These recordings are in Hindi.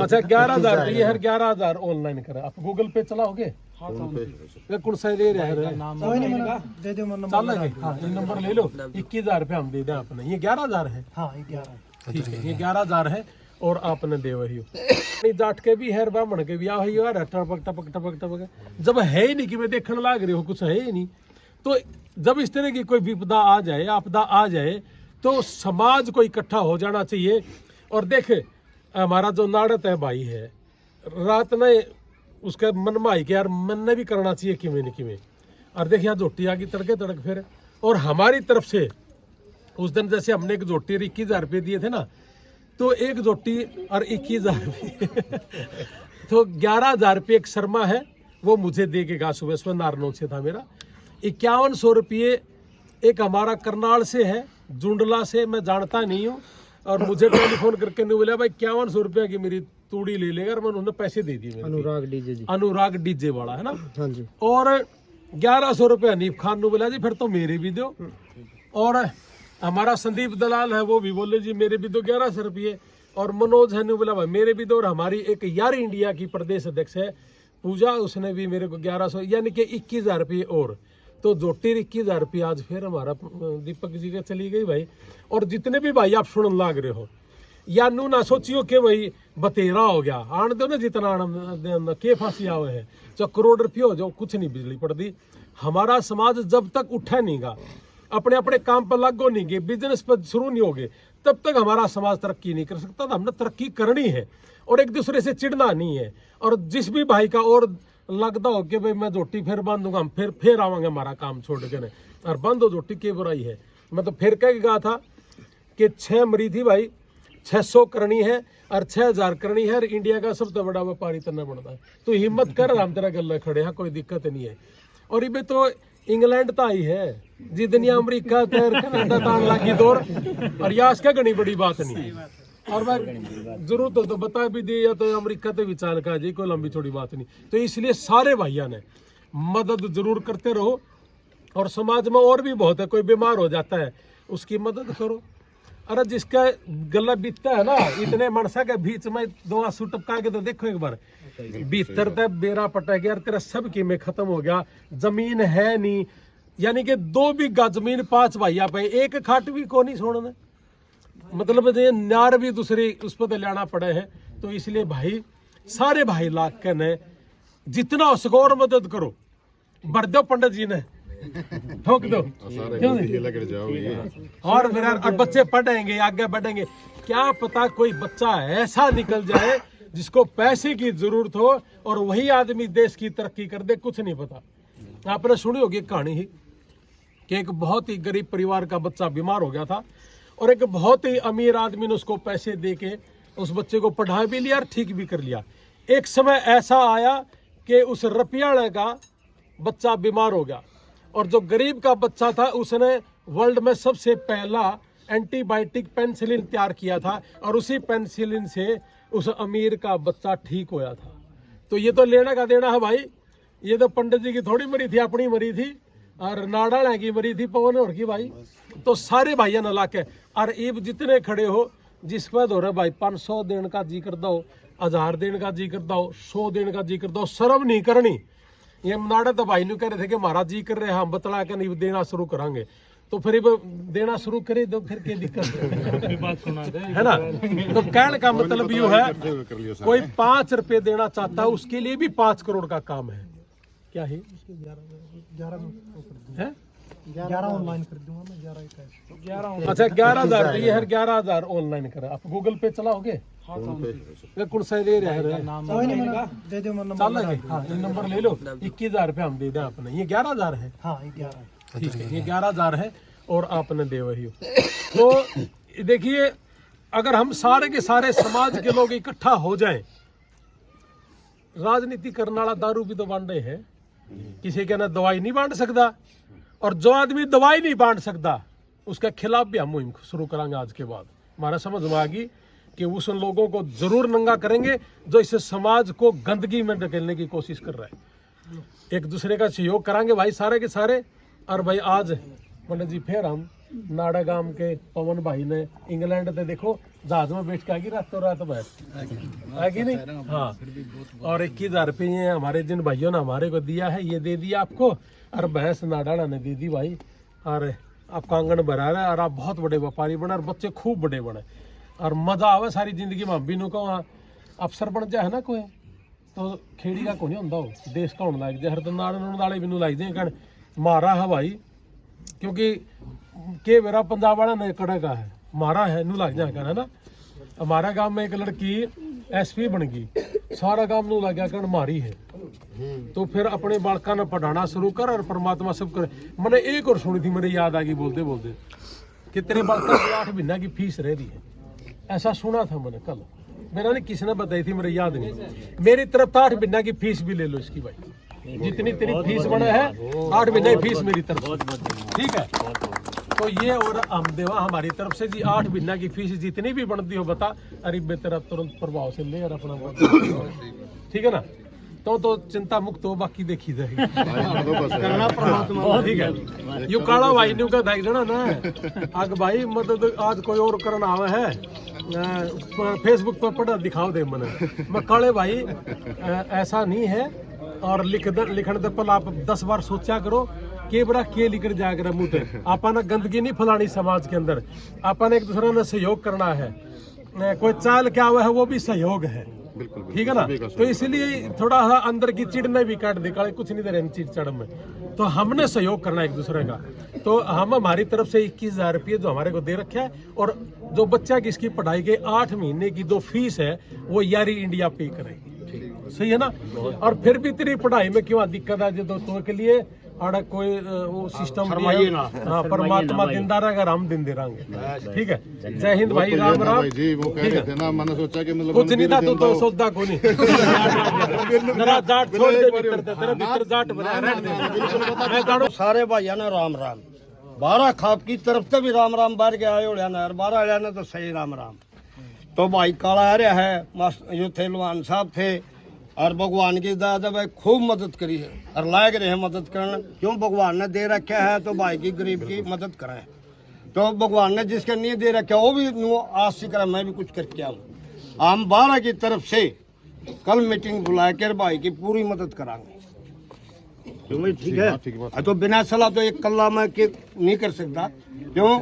अच्छा 11,000 ये है 11,000 ऑनलाइन करा आप गूगल पे चलाओगे कौन सा दे रहा है चल हाँ ये नंबर ले लो 21,000 रुपये हम दे दें आपने ये 11,000 है हाँ 11 ठीक है ये 11,000 है और आपने दे वही हो जाट के भी है ब्राह्मण के भी आ टपक टपक टपक टपक जब है ही नहीं कि मैं देखने लग रही हो कुछ है ही नहीं तो जब इस तरह की कोई विपदा आ जाए आपदा आ जाए तो समाज को इकट्ठा हो जाना चाहिए। और देखे हमारा जो नाड़त है भाई है रात में उसके मन में आई कि यार मन ने भी करना चाहिए किमें नहीं किमें और देख यहाँ जोटी आ गई तड़के तड़क फिर और हमारी तरफ से उस दिन जैसे हमने एक जोटी 21,000 रुपये दिए थे ना तो एक जोटी और 21,000 रुपये तो 11,000 रुपये एक शर्मा है वो मुझे दे के गा सुबह सुबह नारनौल से था मेरा 5100 रुपये एक हमारा करनाल से है जुंडला से मैं जानता नहीं हूँ और मुझे टेलीफोन करके नहीं बोला भाई 5100 रुपये की मेरी तूड़ी ले लेगा और मैंने उन्हें पैसे दे दिए अनुराग डीजे वाला है ना हाँ जी और 1100 रुपये हनीफ खान ने बोला जी फिर तो मेरे भी दो और हमारा संदीप दलाल है वो भी बोले जी मेरे भी दो 1100 रुपये और मनोज है ने बोला भाई मेरे भी दो और हमारी एक यार इंडिया की प्रदेश अध्यक्ष है पूजा उसने भी मेरे को 1100 यानी कि 21,000 रुपये और तो जोटी 21,000 रुपये आज फिर हमारा दीपक जी का चली गई भाई। और जितने भी भाई आप सुनने लाग रहे हो या नू ना सोचियो कि भाई बतेरा हो गया आन दो ना जितना आनंद के फांसी आवे है जो करोड़ रुपये हो जो कुछ नहीं बिजली पड़ती हमारा समाज जब तक उठा नहीं गा अपने अपने काम पर लगो नहीं गए बिजनेस पर शुरू नहीं होगे तब तक हमारा समाज तरक्की नहीं कर सकता तो हमने तरक्की करनी है और एक दूसरे से चिढ़ना नहीं है। और जिस भी भाई का और लगता हो कि भाई मैं जोटी फिर बांधूंगा हम फिर आवांगे हमारा काम छोड़ के और बंद हो जोटी की बुराई है मैं तो फिर कह गया था कि 6 मरी थी भाई 600 करनी है और 6,000 करनी है और इंडिया का सबसे बड़ा व्यापारी तना बनता है तो हिम्मत कर हम तेरा गले खड़े हैं कोई दिक्कत नहीं है। और ये तो इंग्लैंड तो आई है जितनी अमेरिका कनाडा तान लागी दौर और यास क्या घनी बड़ी बात नहीं और मैं जरूरत हो तो बता भी दी या तो अमेरिका तो विचार का जी कोई लंबी छोड़ी बात नहीं तो इसलिए सारे भाइयों ने मदद जरूर करते रहो और समाज में और भी बहुत है कोई बीमार हो जाता है उसकी मदद करो। अरे जिसका गला बीतता है ना इतने मनसा के बीच में 2 आंसू टपका के तो देखो एक बार भीतर तक बेरा पटक गया तेरा सब की में खत्म हो गया जमीन है नहीं यानी कि 2 बीघा जमीन 5 भाइया पे एक खाट भी को नहीं छोड़ने मतलब ये नार भी दूसरी उस पर लाना पड़े है तो इसलिए भाई सारे भाई लाख के ने जितना हो सको और मदद करो भर दो पंडित जी ने ठोक दो और फिर और बच्चे पढ़ेंगे आगे बढ़ेंगे क्या पता कोई बच्चा ऐसा निकल जाए जिसको पैसे की जरूरत हो और वही आदमी देश की तरक्की कर दे कुछ नहीं पता। आपने सुनी होगी कहानी ही कि एक बहुत ही गरीब परिवार का बच्चा बीमार हो गया था और एक बहुत ही अमीर आदमी ने उसको पैसे दे के उस बच्चे को पढ़ा भी लिया और ठीक भी कर लिया। एक समय ऐसा आया कि उस रपियाणे का बच्चा बीमार हो गया और जो गरीब का बच्चा था उसने वर्ल्ड में सबसे पहला एंटीबायोटिक पेनिसिलिन तैयार किया था और उसी पेनिसिलिन से उस अमीर का बच्चा ठीक होया था। तो ये तो लेने का देना है भाई ये तो पंडित जी की थोड़ी मरी थी अपनी मरी थी और नाड़ा की मरी थी पवन और की भाई तो सारे भाइयों ने लाके और ईब जितने खड़े हो जिस पर हो रहे भाई 500 देने का जी करता हो 1000 देने का जी करता हो 100 देने का जी करता हो शर्म नहीं करनी। ये नाड़ा तो भाई ने कह रहे थे कि हमारा जी कर रहे हैं हम बतला के नहीं देना शुरू करांगे तो फिर देना शुरू करे तो फिर क्या दिक्कत है ना। तो कहने का मतलब ये है कोई 5 रुपए देना चाहता है उसके लिए भी 5 करोड़ का काम है क्या है 11 ऑनलाइन कर दूंगा मैं 11 अच्छा 11,000 ये है 11,000 ऑनलाइन करा आप गूगल पे चलाओगे कौन सा दे रहा है चल हाँ ये नंबर ले लो 21,000 रुपये हम दे दें आपने ये 11,000 है हाँ 11 ठीक है ये 11,000 है और आपने दे वही हो। तो देखिए अगर हम सारे के सारे समाज के लोग इकट्ठा हो जाएं राजनीति करने वाला दारू भी तो बांटे है किसी के ना दवाई नहीं बांट सकता और जो आदमी दवाई नहीं बांट सकता उसके खिलाफ भी हम मुहिम शुरू करेंगे आज के बाद। हमारा समझ में आ गई कि उस लोगों को जरूर नंगा करेंगे जो इस समाज को गंदगी में ढकेलने की कोशिश कर रहा है। एक दूसरे का सहयोग करांगे भाई सारे के सारे। और भाई आज पंडित जी फिर हम नाड़ा गांव के पवन भाई ने इंग्लैंड से देखो जहाज में बैठ के आएगी रातों रात बस आएगी नहीं। हाँ, और 21,000 रुपये ये हमारे जिन भाइयों ने हमारे को दिया है, ये दे दिया आपको, और भैंस नाडाना ने दे दी भाई, और आपका आंगन भरा रहा है, और आप बहुत बड़े व्यापारी बने और बच्चे खूब बड़े बने, और मजा आवे सारी जिंदगी में। हम भी को अफसर बन जाए ना कोई, तो खेड़ी का को नहीं होंदा, हो देश का होने लग जाए। हर दिन नाड़न वाले भी लग जाए कण मारा है भाई, क्योंकि के मेरा पंजाब वाला ने कड़े का है मारा है नू लग जाए है ना। हमारा गांव में एक लड़की एसपी बन गई, सारा गांव नू लग गया कण मारी है। तो फिर अपने बालका ने पढ़ाना शुरू कर, और परमात्मा सब करे। मैंने एक और सुनी थी, मेरे याद आ गई बोलते बोलते, कि तेरे बालका की 8 महीना की फीस रह रही है, ऐसा सुना था मैंने कल। मेरा नहीं किसी ने बताई थी, मेरे याद नहीं। मेरी तरफ 8 महीना की फीस भी ले लो इसकी भाई, जितनी तेरी फीस बना है 8 महीने की फीस मेरी तरफ, ठीक है। तो ये और हम देवा हमारी तरफ से जी 8 महीना की फीस जितनी भी बनती हो बता, अरे तेरा तुरंत प्रभाव से ले और अपना, ठीक है ना। तो चिंता मुक्त हो, बाकी देखी जाएगी करना परमात्मा, ठीक है। यू काला भाई ने का देख लेना ना आग भाई, मतलब आज कोई और करना आवे है फेसबुक पर पढ़ा दिखाओ दे मैं काले भाई ऐसा नहीं है। और लिखने दे पल आप 10 बार सोचा करो के बड़ा के लिखकर जाकर मुँह पे। आपा ने गंदगी नहीं फैलानी समाज के अंदर, आपा ने एक दूसरे ने सहयोग करना है। कोई चाल क्या हुआ है वो भी सहयोग है, ठीक है ना। तो इसलिए थोड़ा सा अंदर की चिड़ ने भी काट दी, काले कुछ नहीं दे रहे चिड़ चढ़ में, तो हमने सहयोग करना एक दूसरे का। तो हम हमारी तरफ से 21,000 रुपये जो हमारे को दे रखे है, और जो बच्चा की इसकी पढ़ाई के 8 महीने की जो फीस है वो यारी इंडिया पे करेगी, सही है ना। और फिर भी तेरी पढ़ाई में क्यों दिक्कत है, जो तो के लिए आड़ा कोई वो सिस्टम हाँ, परमात्मा जिंदा रहेगा, हम दिन दे रहेंगे, ठीक है। जय हिंद भाई, राम राम जी। वो कह रहे थे ना, मैंने सोचा कि मतलब कुछ नहीं था, तू तो सोचता को नहीं तेरा जाट छोड़ दे, तेरा भीतर जाट बना मैं जानो। सारे भाइया ने राम राम, 12 खाप की तरफ से भी राम राम बाहर के आए होया ना, 12 आया ना तो सही राम राम। तो भाई काला आ रहा है, मस्त यो थे लुहान साहब थे, और भगवान की दादा भाई खूब मदद करी है, और लायक रहे मदद करना, क्यों भगवान ने दे रखा है तो भाई की गरीब की मदद करें। तो भगवान ने जिसके नहीं दे रखा वो भी आज से करे, मैं भी कुछ करके आऊँ। हम 12 की तरफ से कल मीटिंग बुला कर भाई की पूरी मदद कराएंगे, क्यों ठीक है। तो बिना सलाह तो एक कल्ला मैं नहीं कर सकता, क्यों।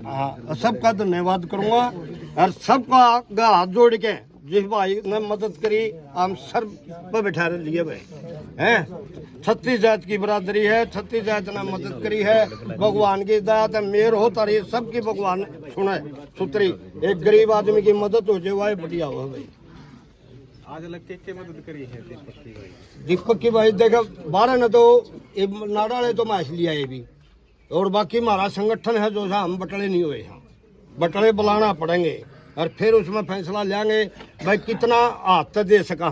हाँ, सबका धन्यवाद करूंगा, और सबका हाथ जोड़ के जिस भाई ने मदद करी हम सर पर बैठा लिए भाई हैं। 36 जात की बरादरी है, 36 जात ने मदद करी है। भगवान की दात है, मेर हो तारी सबकी भगवान सुने सुतरी। एक गरीब आदमी की मदद हो जाए वह बढ़िया हो भाई। आज लगती है मदद करी है दीपक की भाई देखो 12 ने तो नाड़ाले तो मैच लिया ये भी, और बाकी हमारा संगठन है जो हम बटले नहीं हुए हैं, बटले बुलाना पड़ेंगे, और फिर उसमें फैसला लेंगे भाई कितना हाथ दे सका।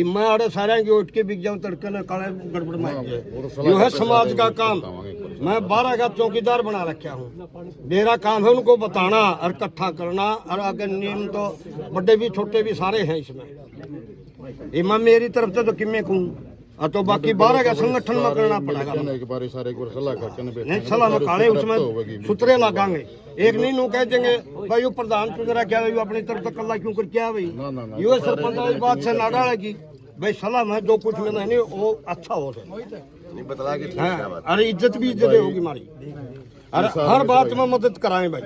मैं आड़े सारे की उठ के बिक जाऊँ तड़के ने काले गड़बड़ मार दिया। यह है समाज का काम। मैं 12 का चौकीदार बना रखा हूँ, मेरा काम है उनको बताना और इकट्ठा करना, और आगे नियम तो बड़े भी छोटे भी सारे हैं इसमें। मैं मेरी तरफ से तो किम्मे कहूँ, और तो बाकी 12 का संगठन में करना पड़ेगा। नहीं सलाह में काले उसमें सुतरे लगाएंगे, एक नहीं नो कह देंगे भाई यो प्रधान चुन क्या भाई अपनी तरफ से कल्ला क्यों कर क्या भाई, यो सरपंच वाली बात से ना डालेगी भाई। सलाह में जो कुछ मिला नहीं वो अच्छा हो जाए, अरे इज्जत भी इज्जत होगी हमारी, और हर बात में मदद कराएं भाई।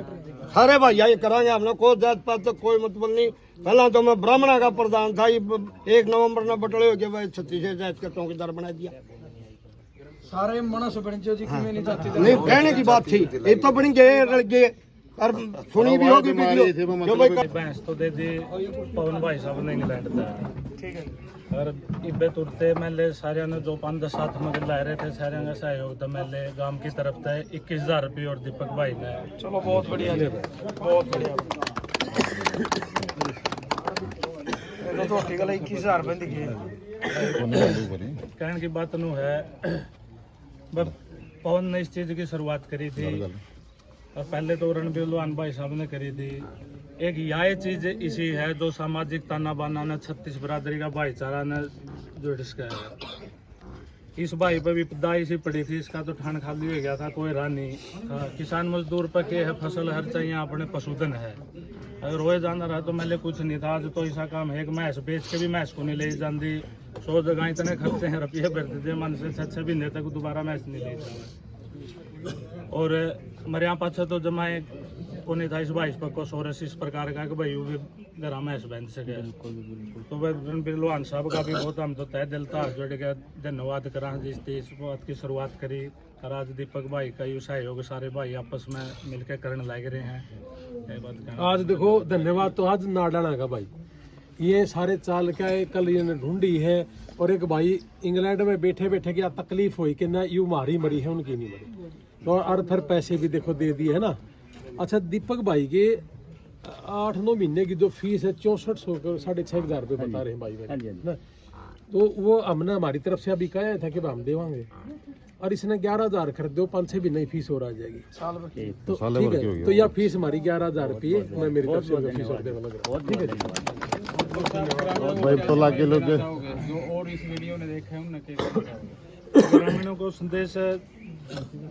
सारे भाई यही कराएंगे, हमने कोई जात पात तो कोई मतलब नहीं। पहला तो मैं ब्राह्मणा का प्रधान था, 1 नवंबर ने बटले हो गए भाई 36 जात का चौकीदार बना दिया। सारे मनस बन जो जी किमें नहीं जाती नहीं कहने की बात थी, ये तो बन गए रल गए, और सुनी भी होगी वीडियो जो भाई भैंस तो दे दी पवन भाई साहब ने इंग्लैंड दा, ठीक है। और इबे तुरते मेले सारे ने जो 5-10 साथ में ला रहे थे, सारे का सहयोग था मेले गांव की तरफ से 21,000 रुपये और दीपक भाई ने। चलो बहुत बढ़िया, बहुत बढ़िया। तो ठीक है 21,000 रुपये दिखे कहने की बात नु है, बस पवन ने इस चीज की शुरुआत करी थी, और पहले तो रणबीर लोहान भाई साहब ने करी थी। एक यह चीज इसी है जो सामाजिक ताना बाना ने 36 बरादरी का भाईचारा ने जो इसका है। इस भाई पर विपदा इसी पड़ी थी, इसका तो ठान खाली हो गया था, कोई रहा नहीं। किसान मजदूर पर के है फसल हर चाहिए अपने पशुधन है। अगर रोए जाना रहा तो मेरे कुछ नहीं था। आज तो ऐसा काम है कि मैच बेच के भी मैच को नहीं ले जाती। 100 जगह इतने खर्चे हैं, रुपये भरते थे मन से 6 महीने तक दोबारा मैच नहीं ले जाए। और मेरे यहाँ पाछे तो जमाए को नहीं था इस बाईस पर को सोरस इस प्रकार का कि भाई वो भी घर मैच बन सके। तो रणबीर लोहान साहब का भी बहुत हम तो तय दिल था जोड़ के धन्यवाद करा जिस इस बात की शुरुआत करी। और आज दीपक भाई का यू सहयोग सारे भाई आपस में मिलकर करने लग रहे हैं। ये बात कहना। आज देखो धन्यवाद तो आज नाडाना का भाई, ये सारे चाल का है, कल ये ढूंढी है। और एक भाई इंग्लैंड में बैठे बैठे क्या तकलीफ हुई कि ना यू मारी मरी है उनकी नहीं मरी, तो और फिर पैसे भी देखो दे दिए है ना। अच्छा दीपक भाई के 8-9 महीने की जो फीस है 6400 6,500 रुपये बता रहे हैं भाई ना। तो वो हमने हमारी तरफ से अभी कहा था कि हम देवांगे, और इसने 11,000 खरीद दो, 5-6 महीने की फीस और आ जाएगी तो ठीक है। तो यह फीस हमारी 11,000 रुपये मैं मेरी तरफ से फीस और देने लग रहा। ठीक है भाई तो लाके लोग जो और इस वीडियो ने देखा है उनने ग्रामीणों को संदेश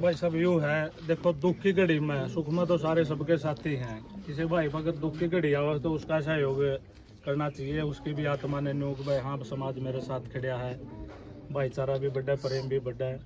भाई सब यूँ है, देखो दुख की घड़ी में सुख में तो सारे सबके साथी हैं। किसी भाई अगर दुख की घड़ी आवे तो उसका सहयोग करना चाहिए। उसकी भी आत्मा ने न्यूक भाई हाँ समाज मेरे साथ खड़ा है, भाईचारा भी बढ़ा, प्रेम भी बढ़ा है।